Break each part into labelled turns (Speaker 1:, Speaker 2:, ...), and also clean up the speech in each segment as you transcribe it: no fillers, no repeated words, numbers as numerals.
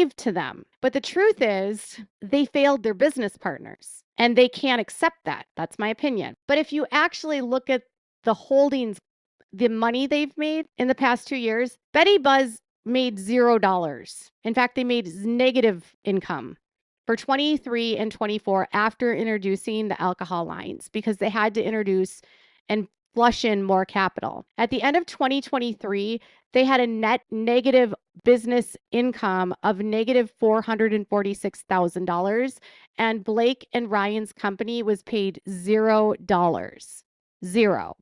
Speaker 1: gave to them. But the truth is, they failed their business partners and they can't accept that. That's my opinion. But if you actually look at the holdings, the money they've made in the past 2 years, Betty Buzz made $0. In fact, they made negative income for 23 and 24 after introducing the alcohol lines because they had to introduce and flush in more capital. At the end of 2023, they had a net negative business income of negative $446,000, and Blake and Ryan's company was paid $0. Zero.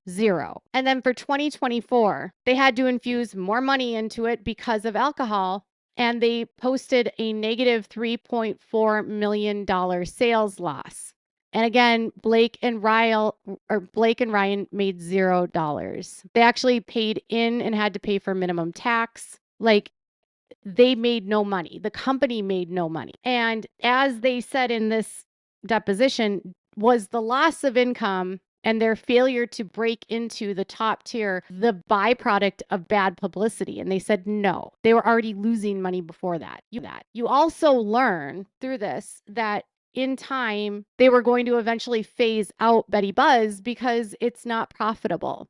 Speaker 1: And then for 2024, they had to infuse more money into it because of alcohol, and they posted a negative $3.4 million sales loss. And again, Blake and Ryan made $0. They actually paid in and had to pay for minimum tax. Like, they made no money. The company made no money. And as they said in this deposition, was the loss of income and their failure to break into the top tier the byproduct of bad publicity? And they said no. They were already losing money before that. You also learn through this that in time, they were going to eventually phase out Betty Buzz because it's not profitable.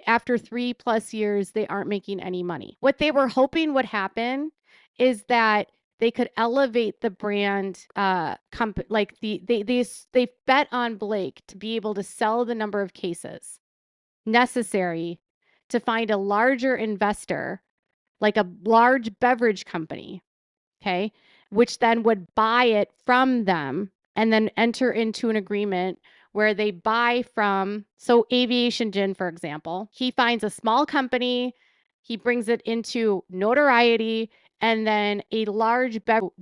Speaker 1: After 3+ years, they aren't making any money. What they were hoping would happen is that they could elevate the brand like they bet on Blake to be able to sell the number of cases necessary to find a larger investor, like a large beverage company, okay, which then would buy it from them and then enter into an agreement where they buy from, so Aviation Gin, for example, he finds a small company, he brings it into notoriety, and then a large beverage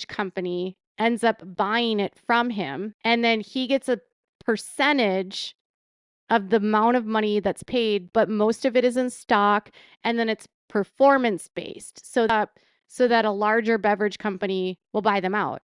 Speaker 1: company ends up buying it from him, and then he gets a percentage of the amount of money that's paid, but most of it is in stock, and then it's performance based so that a larger beverage company will buy them out.